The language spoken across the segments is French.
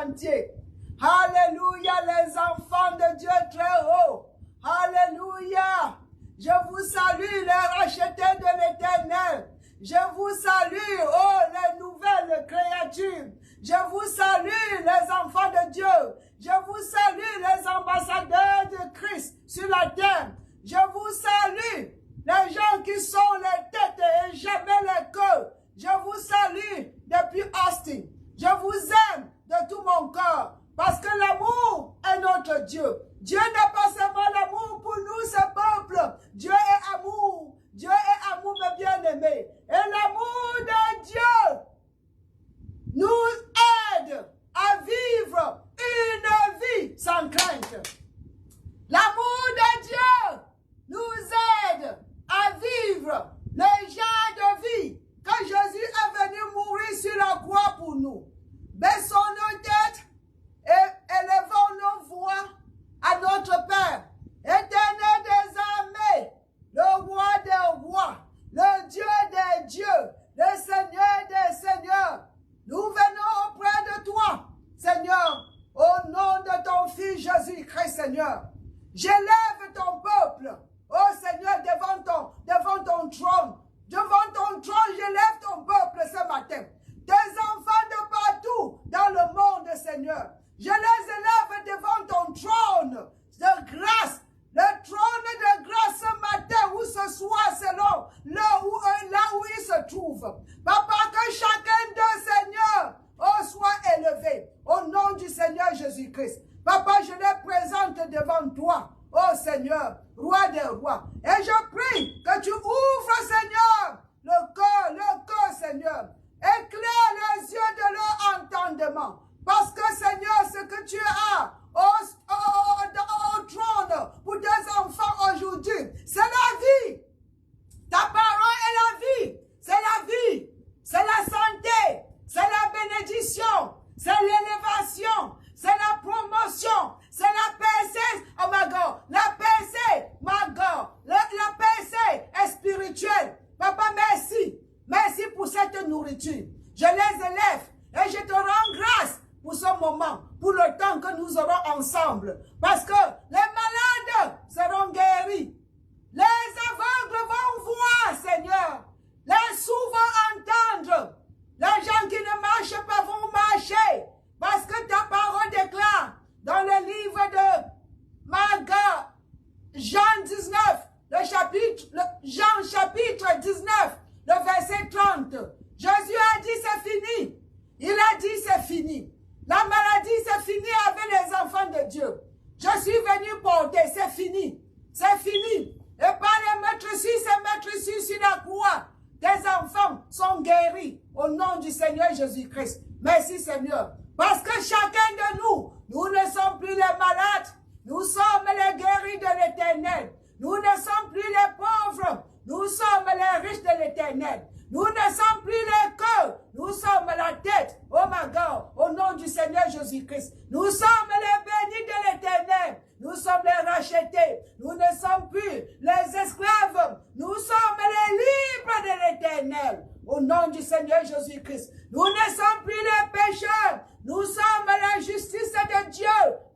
entier. Alléluia, les enfants de Dieu très haut. Alléluia. Je vous salue, les rachetés de l'Éternel. Je vous salue, oh, les nouvelles créatures. Je vous salue, les enfants de Dieu. Je vous salue, les ambassadeurs de Christ sur la terre. Je vous salue, les gens qui sont les têtes et jamais les queues. Je vous salue depuis Austin. Je vous aime de tout mon cœur. Parce que l'amour est notre Dieu. Dieu n'a pas seulement l'amour pour nous, ce peuple. Dieu est amour. Dieu est amour, mes bien-aimés. Et l'amour de Dieu nous aide à vivre une vie sans crainte. L'amour de Dieu nous aide à vivre les genres de vie que Jésus est venu mourir sur la croix pour nous. Baissons nos têtes et élevons nos voix à notre Père, Éternel des armées, le roi des rois, le Dieu des dieux, le Seigneur des seigneurs. Nous venons auprès de toi, Seigneur, au nom de ton Fils Jésus-Christ, Seigneur. J'élève ton peuple, oh Seigneur, devant ton trône. Devant ton trône, j'élève ton peuple ce matin. Tes enfants de partout dans le monde, Seigneur. Je les élève devant ton trône de grâce. Le trône de grâce ce matin ou ce soir selon là où il se trouve. Papa, que chacun d'eux, Seigneur, soit élevé au nom du Seigneur Jésus-Christ. Papa, je les présente devant toi, oh Seigneur, roi des rois. Et je prie que tu ouvres, Seigneur, le cœur, Seigneur. Éclaire les yeux de leur entendement. Parce que, Seigneur, ce que tu as au trône pour tes enfants aujourd'hui, c'est la vie. Ta parole est la vie. C'est la vie. C'est la santé. C'est la bénédiction. C'est l'élévation. C'est la promotion. C'est la percée. Oh my God. La percée, my God. La percée est spirituelle. Papa, merci. Merci pour cette nourriture. Je les élève et je te rends grâce pour ce moment, pour le temps que nous aurons ensemble. Parce que les malades seront guéris. Les aveugles vont voir, Seigneur. Les sourds vont entendre. Les gens qui ne marchent pas vont marcher. Parce que ta parole déclare dans le livre de Maga, Jean 19, Jean chapitre 19, le verset 30. Jésus a dit c'est fini. Il a dit c'est fini. La maladie c'est fini avec les enfants de Dieu. Je suis venu porter, c'est fini. C'est fini. Et par les maîtres sur la croix, tes enfants sont guéris au nom du Seigneur Jésus-Christ. Merci Seigneur. Parce que chacun de nous ne sommes plus les malades. Nous sommes les guéris de l'Éternel. Nous ne sommes plus les pauvres. Nous sommes les riches de l'Éternel. Nous ne sommes plus les queues. Nous sommes la tête. Oh my God. Au nom du Seigneur Jésus-Christ. Nous sommes les bénis de l'Éternel. Nous sommes les rachetés. Nous ne sommes plus les esclaves. Nous sommes les libres de l'Éternel. Au nom du Seigneur Jésus-Christ. Nous ne sommes plus les pécheurs. Nous sommes la justice de Dieu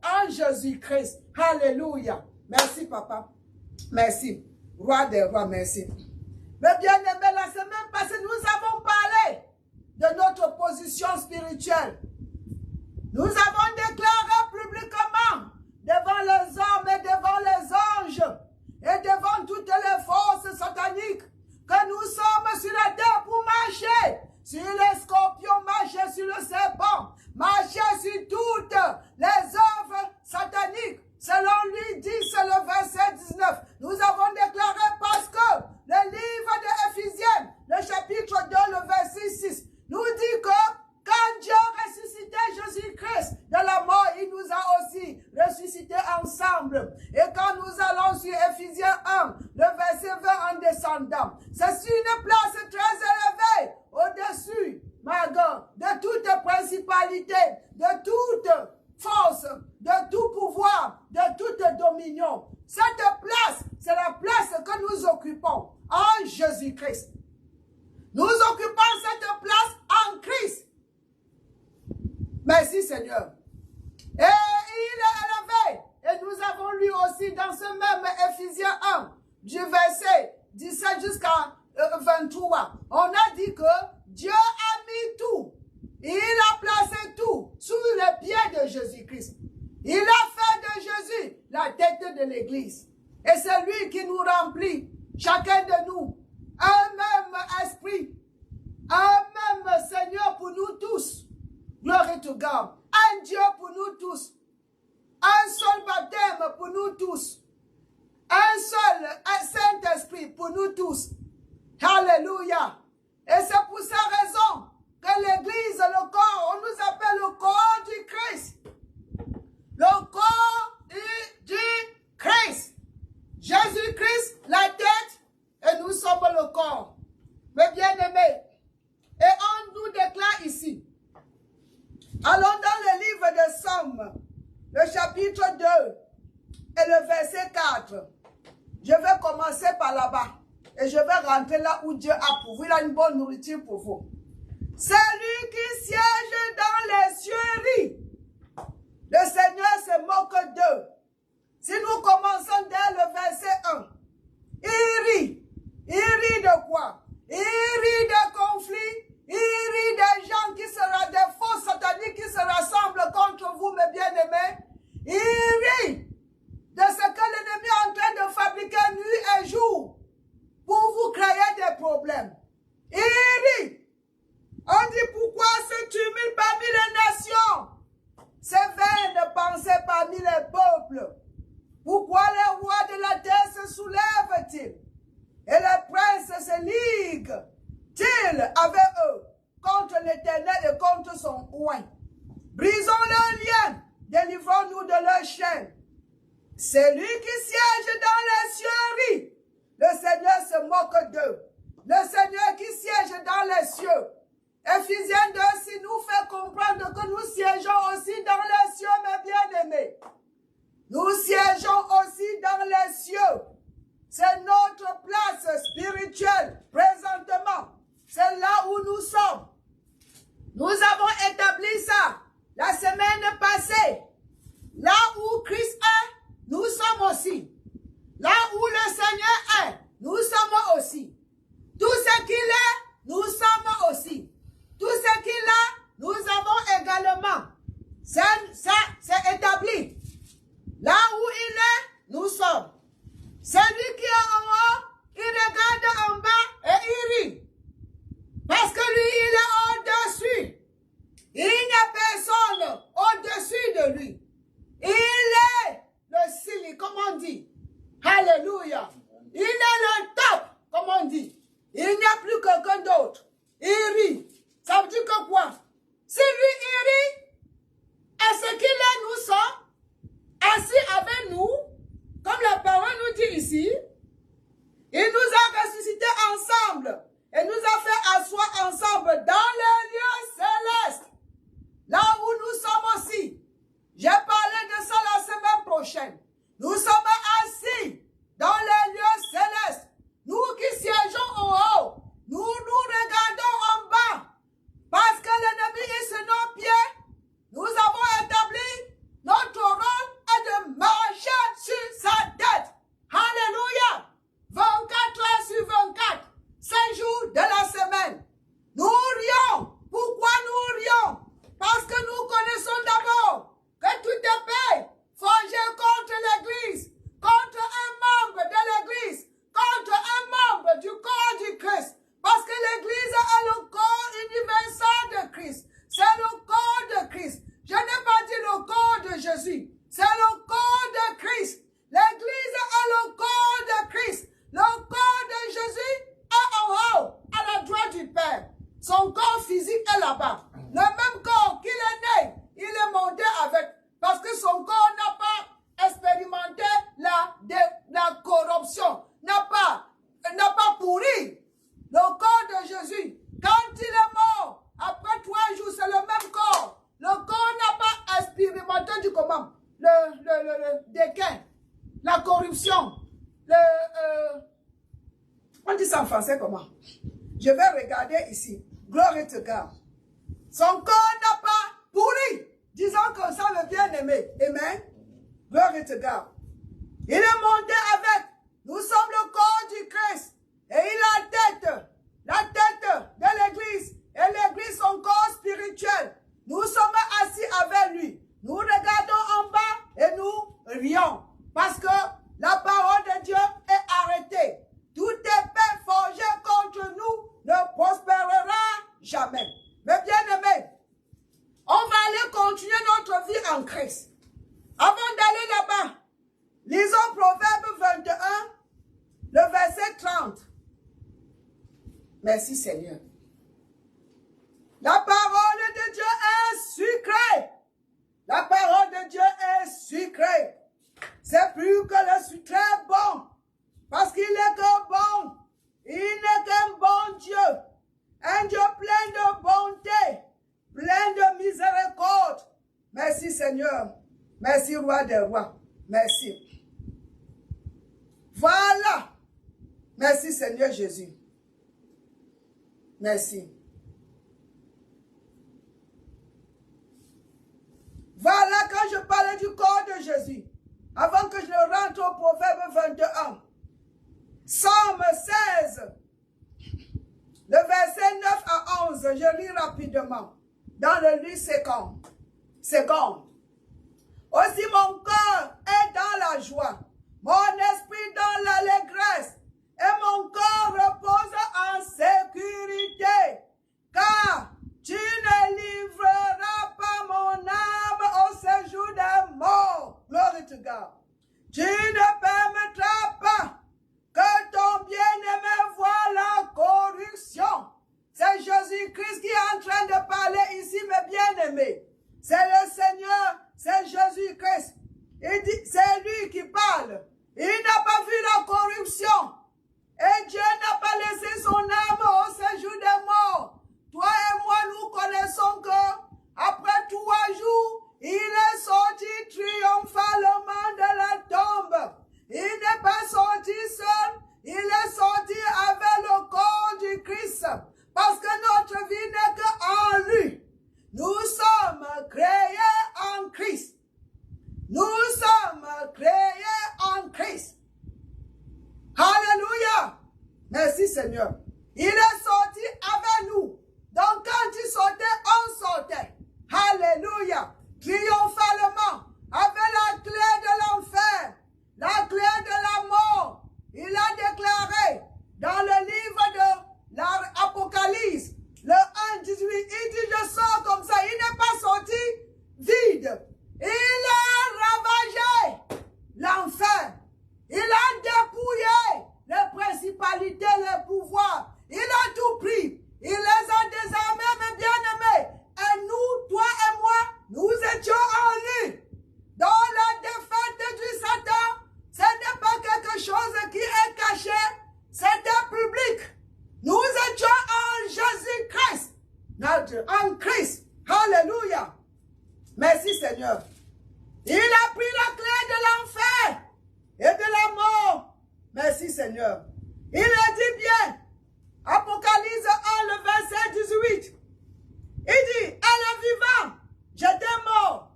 en Jésus-Christ. Alléluia. Merci, papa. Merci. Roi des rois, merci. Mais bien aimé, la semaine passée, nous avons parlé de notre position spirituelle. Nous avons déclaré publiquement devant les hommes et devant les anges et devant toutes les forces sataniques que nous sommes sur la terre pour marcher sur les scorpions, marcher sur le serpent, marcher sur toutes les œuvres sataniques. Selon lui dit, c'est le verset 19. Nous avons déclaré parce que le livre de Éphésiens, le chapitre 2, le verset 6, nous dit que quand Dieu ressuscitait Jésus-Christ de la mort, il nous a aussi ressuscités ensemble. Et quand nous allons sur Éphésiens 1, le verset 20 en descendant, c'est sur une place très élevée, au-dessus, my God, de toute principalité, de toute force, de tout pouvoir, de toute dominion. Cette place, c'est la place que nous occupons en Jésus-Christ. Nous occupons cette place en Christ. Merci Seigneur. lu aussi dans ce même Éphésiens 1, du verset 17 jusqu'à 23. On a dit que Dieu a mis tout. Il a placé tout sous les pieds de Jésus-Christ. Il a fait de Jésus la tête de l'Église. Et c'est lui qui nous remplit, chacun de nous, un même esprit, un même Seigneur pour nous tous. Glory to God. Un Dieu pour nous tous. Un seul baptême pour nous tous. Un seul Saint-Esprit pour nous tous. Alléluia. Et c'est pour cette raison que l'Église, le corps, on nous appelle le corps du Christ. Le corps du Christ. Jésus-Christ, la tête, et nous sommes le corps. Mes bien-aimés, et on nous déclare ici. Allons dans le livre de Somme, le chapitre 2 et le verset 4. Je vais commencer par là-bas. Et je vais rentrer là où Dieu a pourvu. Il a une bonne nourriture pour vous. Celui qui siège dans les cieux rit. Le Seigneur se moque d'eux. Si nous commençons dès le verset 1, il rit. Il rit de quoi? Il rit des conflits. Il rit des gens qui seront des faux sataniques qui se rassemblent contre vous, mes bien-aimés. Il rit de ce que l'ennemi est en train de fabriquer nuit et jour pour vous créer des problèmes. Il rit. On dit pourquoi ce tumulte parmi les nations, ces vaines pensées parmi les peuples. Pourquoi les rois de la terre se soulèvent-ils? Et les princes se liguent-ils avec eux contre l'Éternel et contre son oint? Brisons leurs liens, délivrons-nous de leurs chaînes. C'est lui qui siège dans les cieux rit. Le Seigneur se moque d'eux. Le Seigneur qui siège dans les cieux. Éphésiens 2 si nous fait comprendre que nous siégeons aussi dans les cieux, mes bien-aimés. Nous siégeons aussi dans les cieux. C'est notre place spirituelle présentement. C'est là où nous sommes. Nous avons établi ça la semaine passée. Là où Christ est, nous sommes aussi. Là où le Seigneur est, nous sommes aussi. Tout ce qu'il est, nous sommes aussi. Tout ce qu'il a, nous avons également. Ça, c'est établi. Là où il est, nous sommes. Celui qui est en haut, il regarde en bas et il rit. Parce que lui, il est au-dessus. Il n'y a personne au-dessus de lui. Il est le cili, comme on dit. Alléluia. Il est le top, comme on dit. Il n'y a plus quelqu'un d'autre. Il rit. Ça veut dire que quoi? Si lui, il rit, est-ce qu'il est, nous sommes assis avec nous, comme la parole nous dit ici. Il nous a ressuscités ensemble et nous a fait asseoir ensemble dans les lieux célestes. Là où nous sommes aussi. J'ai parlé de ça la semaine prochaine. Nous sommes assis dans les lieux célestes. Nous qui siégeons en haut, nous nous regardons en bas. Parce que l'ennemi est sur nos pieds, nous avons établi notre rôle est de marcher sur sa tête. Alléluia. 24 heures sur 24, 5 jours de la semaine. Nous rions. Pourquoi nous rions? Parce que nous connaissons d'abord que tout épée forgée contre l'Église, contre un membre de l'Église, contre un membre du corps du Christ. Parce que l'Église est le corps universel de Christ. C'est le corps de Christ. Je n'ai pas dit le corps de Jésus. C'est le corps de Christ. L'Église est le corps de Christ. Le corps de Jésus est en haut, à la droite du Père. Son corps physique est là-bas. Le même corps qu'il est né, il est monté avec. Parce que son corps n'a pas expérimenté la corruption. N'a pas pourri. Le corps de Jésus, quand il est mort, après 3 jours, c'est le même corps. Le corps n'a pas expérimenté du comment? Le déclin, la corruption, on dit ça en français comment? Je vais regarder ici. Glory to God. Son corps n'a pas pourri. Disons comme ça, le bien-aimé. Amen. Glory to God. Il est monté avec. Nous sommes le corps du Christ. Et il a la tête de l'Église. Et l'Église, son corps spirituel. Nous sommes assis avec lui. Nous regardons en bas et nous rions. Parce que la parole de Dieu est arrêtée. Tout épée forgé contre nous ne prospérera jamais. Mais bien aimés, on va aller continuer notre vie en Christ. Avant d'aller là-bas, lisons Proverbe 21, le verset 30. Merci Seigneur. La parole de Dieu est sucrée. La parole de Dieu est sucrée. C'est plus que le sucre bon. Parce qu'il n'est que bon. Il n'est qu'un bon Dieu. Un Dieu plein de bonté. Plein de miséricorde. Merci Seigneur. Merci Roi des Rois. Merci. Voilà. Merci Seigneur Jésus. Merci. Voilà quand je parlais du corps de Jésus. Avant que je ne rentre au Proverbe 21. Psaume 16. Le verset 9 à 11. Je lis rapidement. Dans le lit seconde. Aussi mon cœur est dans la joie. Mon esprit dans l'allégresse. Et mon corps repose en sécurité. Car tu ne livreras pas mon âme au séjour des morts. Glory to God. Tu ne permettras pas que ton bien-aimé voie la corruption. C'est Jésus-Christ qui est en train de parler ici, mes bien-aimés. C'est le Seigneur, c'est Jésus-Christ. Il dit, c'est lui qui parle. Il n'a pas vu la corruption. Et Dieu n'a pas laissé son âme au séjour des morts. Toi et moi, nous connaissons que après 3 jours, il est sorti triomphalement de la tombe. Il n'est pas sorti seul, il est sorti avec le corps du Christ. Parce que notre vie n'est qu'en lui. Nous sommes créés en Christ. Nous sommes créés en Christ. Alléluia. Merci Seigneur. Il est sorti avec nous. Donc quand il sortait, on sortait. Alléluia. Triomphalement. Avec la clé de l'enfer. La clé de la mort. Il a déclaré dans le livre de l'Apocalypse, le 1, 18, il dit je sors comme ça. Il n'est pas sorti vide. Il a ravagé l'enfer. Il a dépouillé les principalités, les pouvoirs. Il a tout pris. Il les a désarmés, mes bien-aimés. Et nous, toi et moi, nous étions en lui. Dans la défaite du Satan, ce n'est pas quelque chose qui est caché. C'était public. Nous étions en Jésus-Christ. En Christ. Alléluia. Merci Seigneur. Il a pris la clé de l'enfer et de la mort. Merci Seigneur. Il a dit bien. Apocalypse 1, le verset 18. Il dit, elle est vivante. J'étais mort.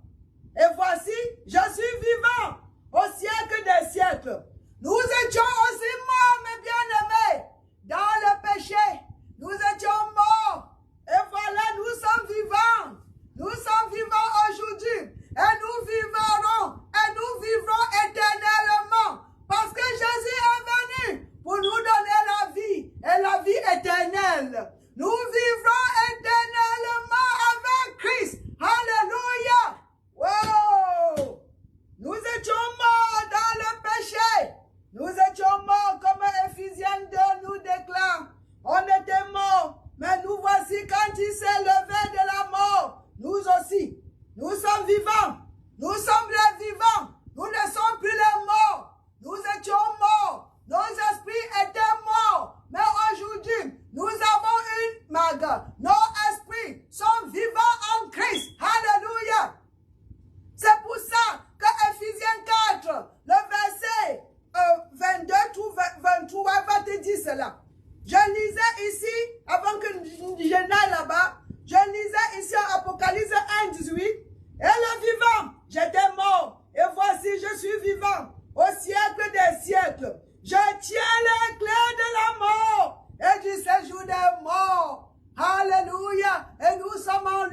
Et voici, je suis vivant au siècle des siècles. Nous étions aussi morts, mes bien-aimés, dans le péché. Nous étions morts. Et voilà, nous sommes vivants. Nous sommes vivants aujourd'hui. Et nous vivrons. Et nous vivrons éternellement. Parce que Jésus est venu pour nous donner la vie. Et la vie éternelle. Nous vivrons éternellement avec Christ. Alléluia. Wow. Nous étions morts dans le péché. Nous étions morts comme Éphésiens 2 nous déclare. On était morts. Mais nous voici quand il s'est levé de la mort. Nous aussi. Nous sommes vivants. Nous sommes les vivants. Nous ne sommes plus les morts. Nous étions morts. Nos esprits étaient morts. Mais aujourd'hui, nous avons une mague. Nos esprits sont vivants en Christ. Alléluia. C'est pour ça que Éphésiens 4, le verset 22 tout 23 va te dire cela. Je lisais ici, avant que je n'aille là-bas, je lisais ici en Apocalypse 1, 18. Et le vivant, j'étais mort. Et voici, je suis vivant au ciel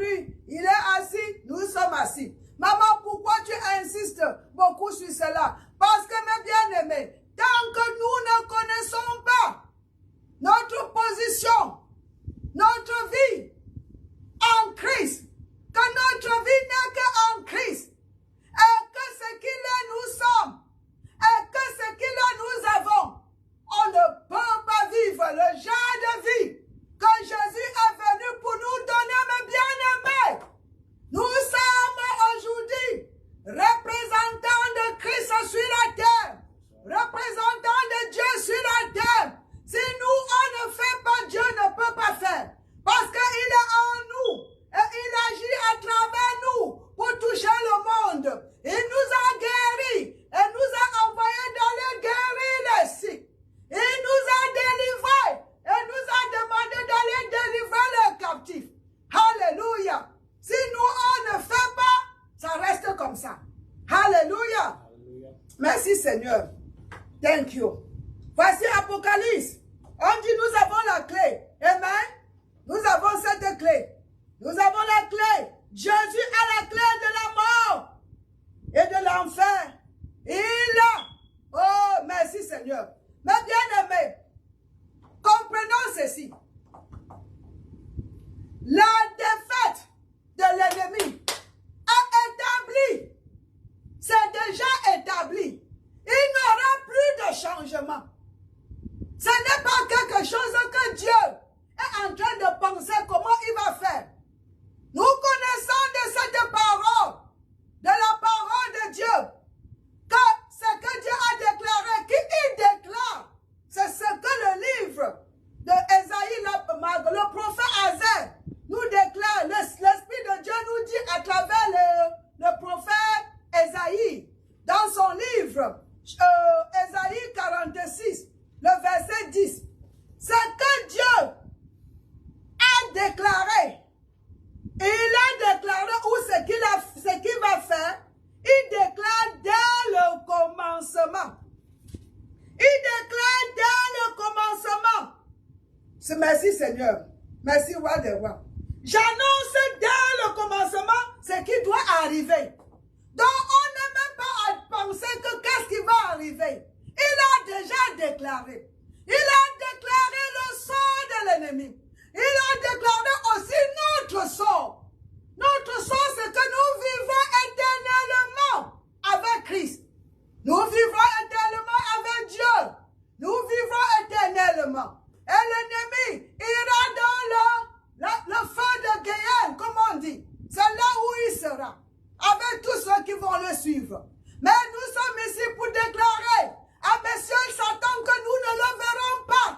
lui, il est assis, nous sommes assis. Maman, pourquoi tu insistes beaucoup sur cela? Parce que mes bien-aimés, tant que nous ne connaissons pas notre position, notre vie en Christ, que notre vie n'est qu'en Christ, et que ce qu'il est, nous sommes, et que ce qu'il est, nous avons, on ne peut pas vivre le genre de vie que Jésus est venu pour nous donner, mes bien-aimés. Nous sommes aujourd'hui représentants de Christ sur la terre, représentants de Dieu sur la terre. Si nous, on ne fait pas, Dieu ne peut pas faire. Parce qu'il est en nous et il agit à travers nous pour toucher le monde. Il nous a guéris et nous a envoyés d'aller guérir les sick. Il nous a délivrés et nous a demandé d'aller délivrer les captifs. Alléluia. Si nous, on ne fait pas, ça reste comme ça. Alléluia. Merci Seigneur. Thank you. Voici Apocalypse. On dit nous avons la clé. Amen. Nous avons cette clé. Nous avons la clé. Jésus a la clé de la mort et de l'enfer. Il a. Oh, merci Seigneur. Mais bien-aimés, comprenons ceci. La défaite de l'ennemi est établie. C'est déjà établi. Il n'y aura plus de changement. Ce n'est pas quelque chose que Dieu est en train de penser comment il va faire. Nous connaissons de cette parole, de la parole de Dieu, que ce que Dieu a déclaré, qui il déclare, c'est ce que le livre de Ésaïe, le prophète Azaïe, nous déclare. L'Esprit de Dieu nous dit à travers le prophète Ésaïe, dans son livre, Ésaïe 46, le verset 10, ce que Dieu a déclaré, il a déclaré ou ce qu'il va faire, il déclare dès le commencement. Il déclare dès le commencement. Merci Seigneur. Merci roi des rois. J'annonce dès le commencement ce qui doit arriver. Donc on n'est même pas à penser que qu'est-ce qui va arriver. Il a déjà déclaré. Il a déclaré le sort de l'ennemi. Il a déclaré aussi notre sort. Notre sort, c'est que nous vivons éternellement avec Christ. Nous vivons éternellement avec Dieu. Nous vivons éternellement. Et l'ennemi ira dans le feu de Guéhen, comme on dit. C'est là où il sera. Avec tous ceux qui vont le suivre. Mais nous sommes ici pour déclarer à Monsieur Satan que nous ne le verrons pas.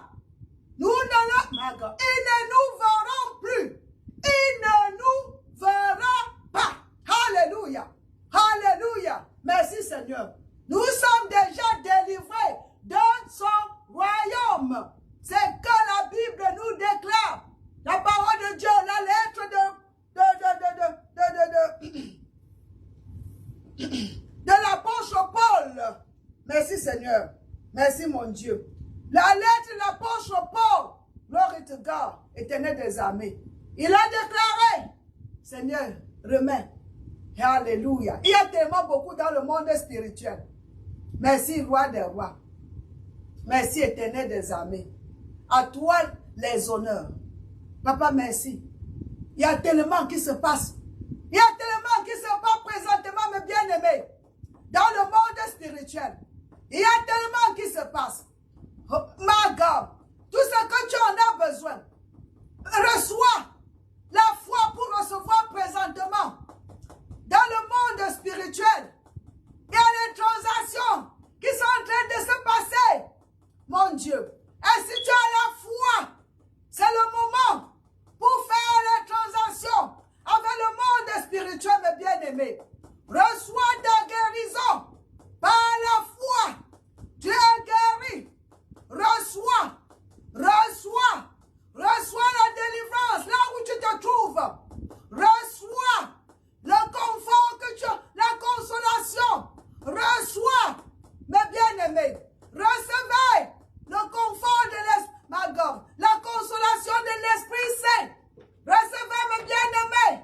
Nous ne le... Il ne nous verront plus. Il ne nous verra pas. Alléluia. Alléluia. Merci Seigneur. Nous sommes déjà délivrés de son royaume. C'est que la Bible nous déclare. La parole de Dieu, la lettre de l'apôtre Paul. Merci Seigneur. Merci mon Dieu. La lettre de l'apôtre Paul, glory to God, éternel des armées. Il a déclaré, Seigneur, remets. Alléluia. Il y a tellement beaucoup dans le monde spirituel. Merci, roi des rois. Merci, éternel des armées. À toi les honneurs. Papa, merci. Il y a tellement qui se passe. Il y a tellement qui se passe présentement, mes bien-aimés. Dans le monde spirituel. Il y a tellement qui se passe. Oh, my God. Tout ce que tu en as besoin. Reçois la foi pour recevoir présentement. Dans le monde spirituel. Il y a des transactions qui sont en train de se passer. Mon Dieu. Et si tu as la foi, c'est le moment pour faire les transactions avec le monde spirituel, mes bien-aimés. Reçois ta guérison par la foi. Tu es guéri. Reçois. Reçois. Reçois la délivrance là où tu te trouves. Reçois le confort que tu as, la consolation. Reçois, mes bien-aimés. Recevez le confort de l'Esprit, la consolation de l'Esprit Saint. Recevez, mes bien-aimés,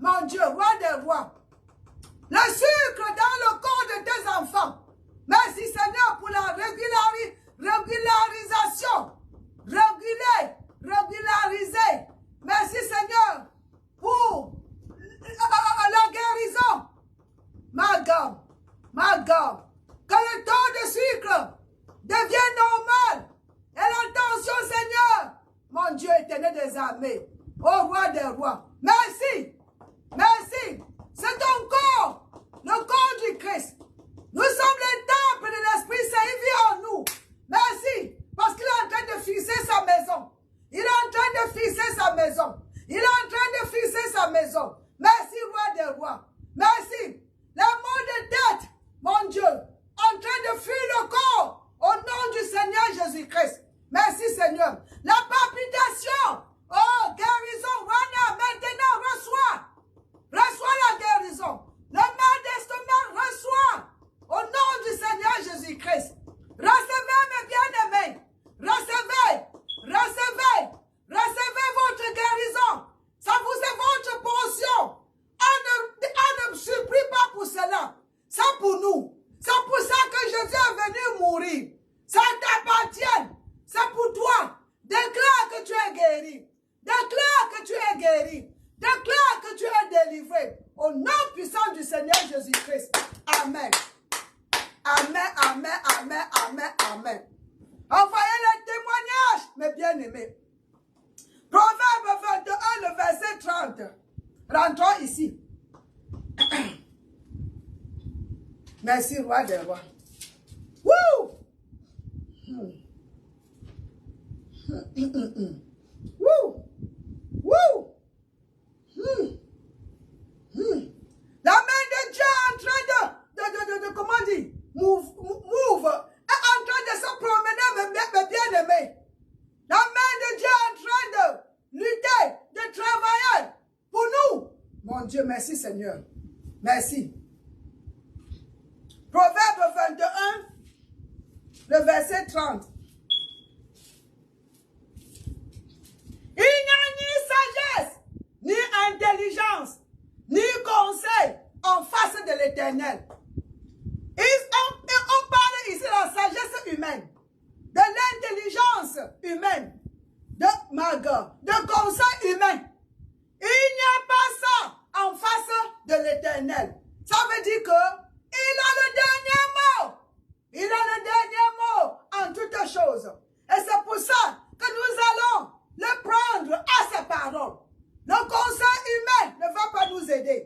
mon Dieu, roi des rois. Le sucre dans le corps de tes enfants. Merci Seigneur pour la régularisation. Régulariser. Merci Seigneur pour la guérison. Ma God, que le taux de sucre devienne normal. Et la tension, Seigneur, mon Dieu éternel des armées, ô roi des rois, merci, c'est ton corps, le corps du Christ. Nous sommes les temples de l'Esprit Saint, il vit en nous. Merci, parce qu'il est en train de fixer sa maison. Il est en train de fixer sa maison. Merci, roi des rois. Merci. Les maux de tête, mon Dieu, en train de fuir le corps au nom du Seigneur Jésus-Christ. Merci, Seigneur. La palpitation, oh, guérison, voilà, maintenant, reçois la guérison. Le mal d'estomac, reçois au nom du Seigneur Jésus-Christ. Recevez, mes bien-aimés. Recevez votre guérison. Ça vous est votre portion. On ne supplie pas pour cela. C'est pour nous. C'est pour ça que Jésus est venu mourir. Ça t'appartient. C'est pour toi. Déclare que tu es guéri. Déclare que tu es guéri. Déclare que tu es délivré. Au nom puissant du Seigneur Jésus-Christ. Amen. Amen. Envoyez les témoignages, mes bien-aimés. Proverbe 21, le verset 30. Rentrons ici. Merci, roi des rois. Wouh! La main de Dieu est en train de comment dire, move, est en train de se promener, mes bien-aimés. La main de Dieu est en train de lutter, de travailler pour nous. Mon Dieu, merci Seigneur. Merci. Proverbe 21, le verset 30. Il n'y a ni sagesse, ni intelligence, ni conseil en face de l'Éternel. On parle ici de la sagesse humaine, de l'intelligence humaine, de conseil humain. Il n'y a pas ça en face de l'Éternel. Ça veut dire que il a le dernier mot. Il a le dernier mot en toutes choses. Et c'est pour ça que nous allons le prendre à sa parole. Le conseil humain ne va pas nous aider.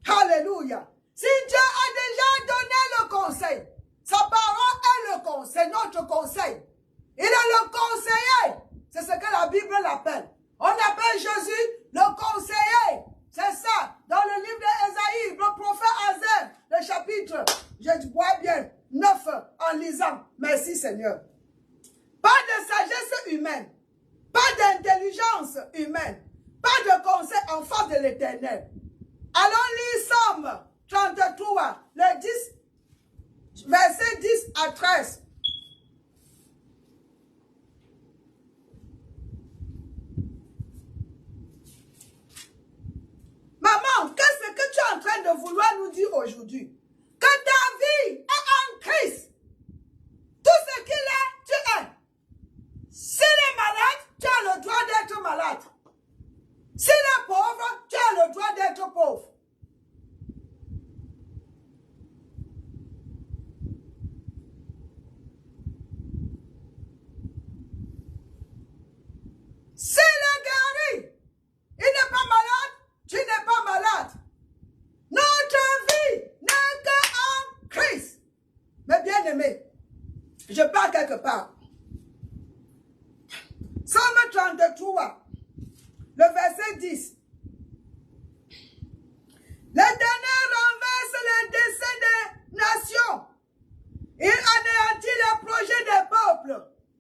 Alléluia. Si Dieu a déjà donné le conseil, sa parole est le conseil, notre conseil. Il est le conseiller. C'est ce que la Bible l'appelle. On appelle Jésus le conseiller. C'est ça. Dans le livre d'Ésaïe, le prophète Azel, le chapitre, je vois bien, 9 en lisant. Merci Seigneur. Pas de sagesse humaine. Pas d'intelligence humaine. Pas de conseil en face de l'Éternel. Allons lire Somme 33, le 10, verset 10 à 13. Maman, qu'est-ce que tu es en train de vouloir nous dire aujourd'hui? Que ta vie est en Christ. Tout ce qu'il est, tu es. S'il est malade, tu as le droit d'être malade. S'il est pauvre, tu as le droit d'être pauvre. S'il est guéri, il n'est pas malade, tu n'es pas malade. Notre vie n'est qu'en Christ. Mais bien aimé, je pars quelque part. Somme 33, le verset 10. L'Éternel renverse les desseins des nations. Il anéantit les projets des peuples.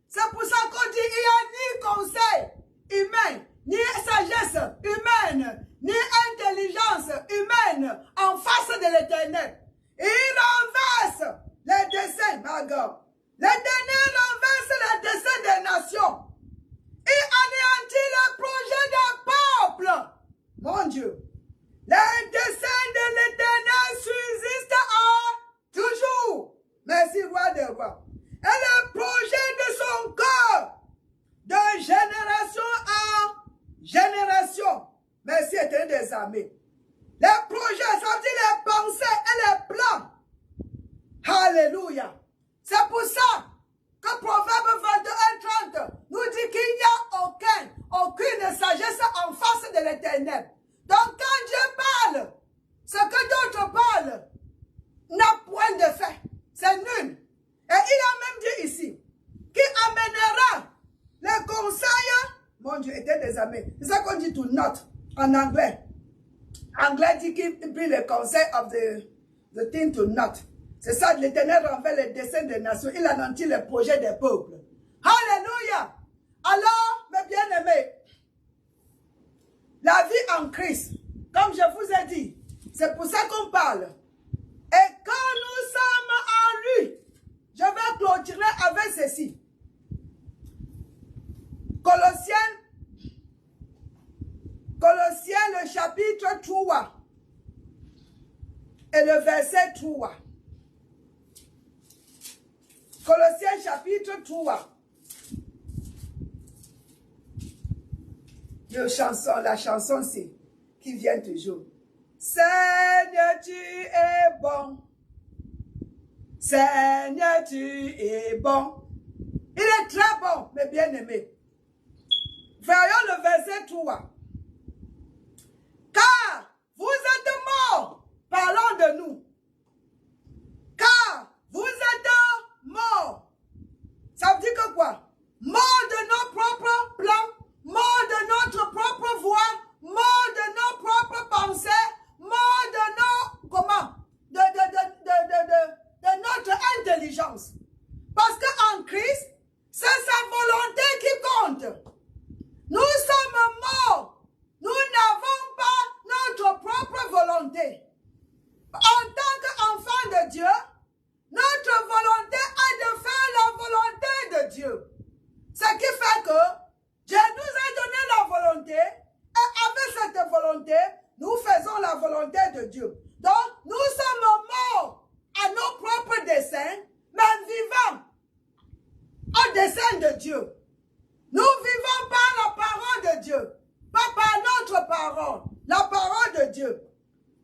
C'est pour ça qu'on dit qu'il n'y a ni conseil humain, ni sagesse humaine, ni intelligence humaine en face de l'Éternel. Il renverse les desseins, ma God. L'Éternel renverse les desseins des nations. Il anéantit le projet d'un peuple. Mon Dieu. Les desseins de l'Éternel subsistent toujours. Merci, roi des rois. Et le projet de son cœur, de génération en génération. Merci, Éternel des armées. Les projets, ça veut dire les pensées et les plans. Alléluia. C'est pour ça que Proverbe 21:30 nous dit qu'il n'y a aucune sagesse en face de l'Éternel. Donc quand Dieu parle, ce que d'autres parlent n'a point de fait. C'est nul. Et il a même dit ici qu'il amènera les conseils. Mon Dieu, était des amis. C'est ça qu'on dit to not en anglais. Anglais dit qu'il prit le conseil of the thing to not. C'est ça, l'Éternel renverse les desseins des nations. Il anéantit les projets des peuples. Alléluia. Alors, mes bien-aimés, la vie en Christ, comme je vous ai dit, c'est pour ça qu'on parle. Et quand nous sommes en lui, je vais clôturer avec ceci. Colossiens, le chapitre 3 et le verset 3. Colossiens chapitre 3. La chanson c'est qui vient toujours. Seigneur, tu es bon. Seigneur, tu es bon. Il est très bon, mes bien-aimés. Voyons le verset 3. Car vous êtes morts, parlons de nous. Car vous êtes morts. Ça veut dire que quoi? Morts de nos propres plans, morts de notre propre voix, morts de nos propres pensées, morts de nos, comment? De notre intelligence. Parce qu'en Christ, c'est sa volonté qui compte. Nous sommes morts. Nous n'avons pas notre propre volonté. En tant qu'enfant de Dieu, notre volonté est de faire la volonté de Dieu. Ce qui fait que Dieu nous a donné la volonté et avec cette volonté, nous faisons la volonté de Dieu. Donc, nous sommes morts à nos propres desseins, mais vivants au dessein de Dieu. Nous vivons par la parole de Dieu, pas par notre parole, la parole de Dieu.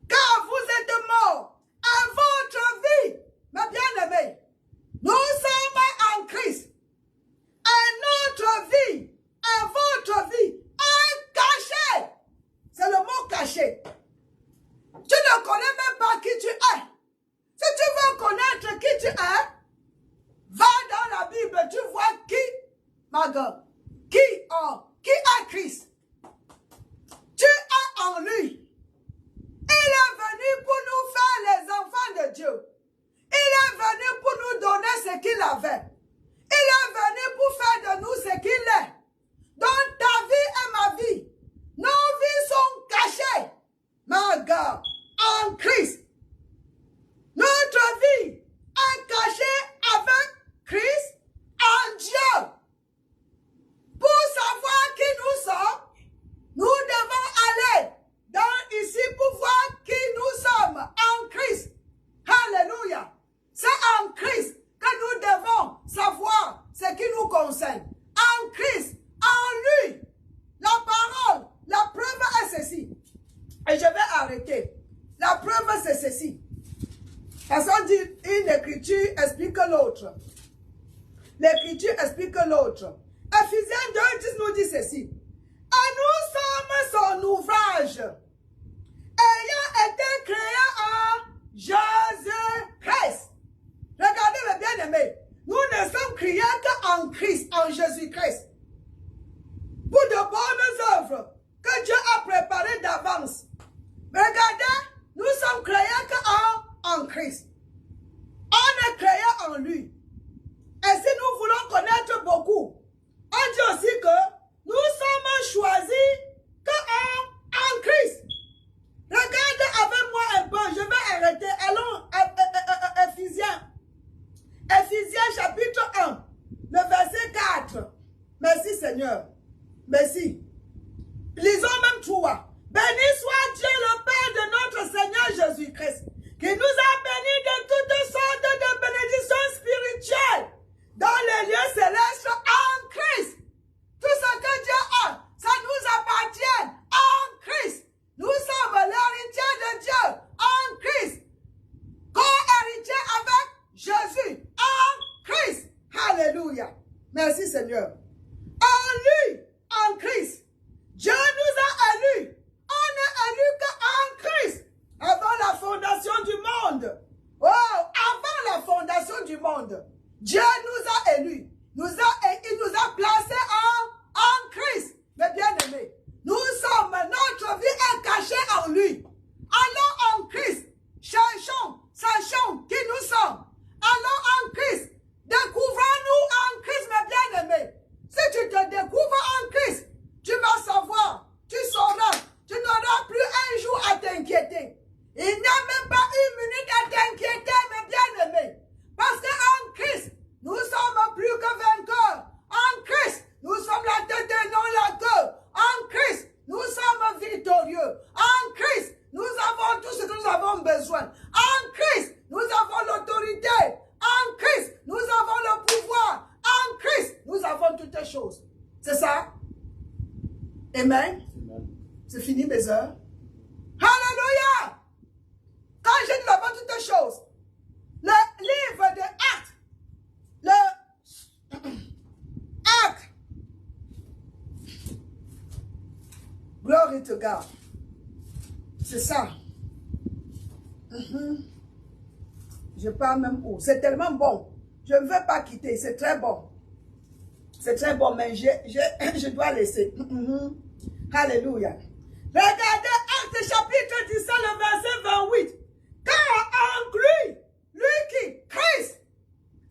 Car vous êtes morts à votre vie, mes bien-aimés. Nous sommes en Christ. Et notre vie, à votre vie, est cachée. C'est le mot caché. Tu ne connais même pas qui tu es. Si tu veux connaître qui tu es, va dans la Bible, tu vois qui, ma gueule, qui est Christ. Tu es en lui. Il est venu pour nous faire les enfants de Dieu. Il est venu pour nous donner ce qu'il avait. Il est venu pour faire de nous ce qu'il est. Donc ta vie et ma vie, nos vies sont cachées, ma gueule, en Christ. Notre vie est cachée avec Christ en Dieu. Pour savoir qui nous sommes, nous devons aller dans ici pour voir qui nous sommes en Christ. Alléluia. C'est en Christ que nous devons savoir ce qui nous concerne. En Christ, en lui, la parole, la preuve est ceci. Et je vais arrêter. La preuve c'est ceci. Parce qu'on dit une écriture explique l'autre. L'écriture explique l'autre. Ephésiens 2:10 nous dit ceci. Et nous sommes son ouvrage, ayant été créé en Jésus-Christ. Regardez mes bien-aimés. Nous ne sommes créés qu'en Christ, en Jésus-Christ. Pour de bonnes œuvres que Dieu a préparées d'avance. Regardez, nous sommes créés qu'en Christ. On est créé en lui. Et si nous voulons connaître beaucoup, on dit aussi que nous sommes choisis qu'en Christ. Regardez avec moi un peu, je vais arrêter. Allons, Ephésiens. Ephésiens chapitre 1, le verset 4. Merci Seigneur. Merci. Lisons même 3. Béni soit Seigneur. En lui, en Christ, Dieu nous a élus. On n'est élu qu'en Christ. Avant la fondation du monde. Oh, avant la fondation du monde. Dieu nous a élus. Il nous a placés en Christ. Mes bien-aimés, nous sommes, notre vie est cachée en lui. Allons en Christ. Sachons qui nous sommes. Allons en Christ. Découvrons-nous en Christ, mes bien-aimés. Si tu te découvres en Christ, tu vas savoir, tu sauras, tu n'auras plus un jour à t'inquiéter. Il n'y a même pas une minute à t'inquiéter, mes bien-aimés. Parce qu'en Christ, nous sommes plus que vainqueurs. En Christ, nous sommes la tête et non la queue. En Christ, nous sommes victorieux. En Christ, nous avons tout ce que nous avons besoin. En Christ, nous avons l'autorité. En Christ, nous avons le pouvoir. En Christ, nous avons toutes les choses. C'est ça? Amen. C'est fini mes heures. Alléluia! Quand j'ai dit là-bas toutes les choses, le livre de Actes, Actes, glory to God. C'est ça. Je parle même où. C'est tellement bon. Je ne veux pas quitter. C'est très bon. C'est très bon, mais je dois laisser. Alléluia. Regardez Actes chapitre 17, le verset 28. Car en lui qui? Christ.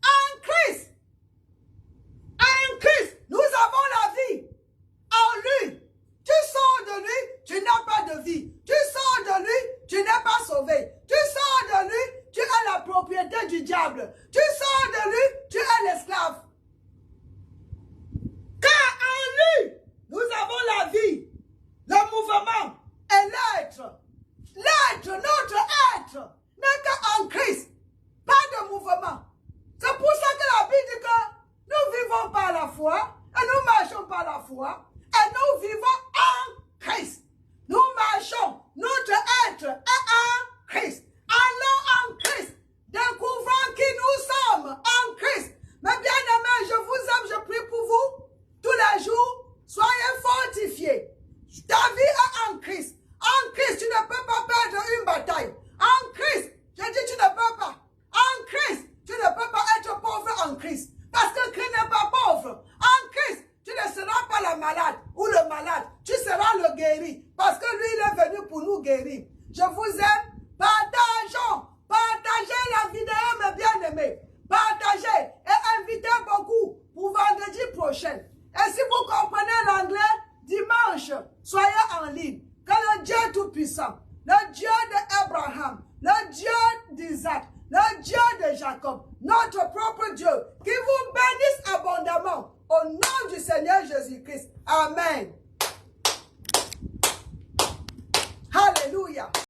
En Christ. En Christ, nous avons la vie. En lui. Tu sors de lui, tu n'as pas de vie. Tu sors de lui, tu n'es pas sauvé. Tu sors de lui, tu as la propriété du diable. Tu sors de lui, tu es l'esclave. Car en lui, nous avons la vie, le mouvement et l'être. L'être, notre être, n'est qu'en Christ. Pas de mouvement. C'est pour ça que la Bible dit que nous vivons par la foi et nous marchons par la foi et nous vivons en Christ. Nous marchons, notre être est en Christ. Allons en Christ. Découvrons qui nous sommes en Christ. Mes bien-aimés, je vous aime, je prie pour vous. Tous les jours, soyez fortifiés. Ta vie est en Christ. En Christ, tu ne peux pas perdre une bataille. En Christ, je dis tu ne peux pas. En Christ, tu ne peux pas être pauvre en Christ. Parce que Christ n'est pas pauvre. En Christ, tu ne seras pas la malade ou le malade. Tu seras le guéri. Parce que lui, il est venu pour nous guérir. Je vous aime. Partageons. Partagez la vidéo, mes bien-aimés. Partagez et invitez beaucoup pour vendredi prochain. Et si vous comprenez l'anglais, dimanche, soyez en ligne. Que le Dieu Tout-Puissant, le Dieu d'Abraham, le Dieu d'Isaac, le Dieu de Jacob, notre propre Dieu, qui vous bénisse abondamment au nom du Seigneur Jésus-Christ. Amen.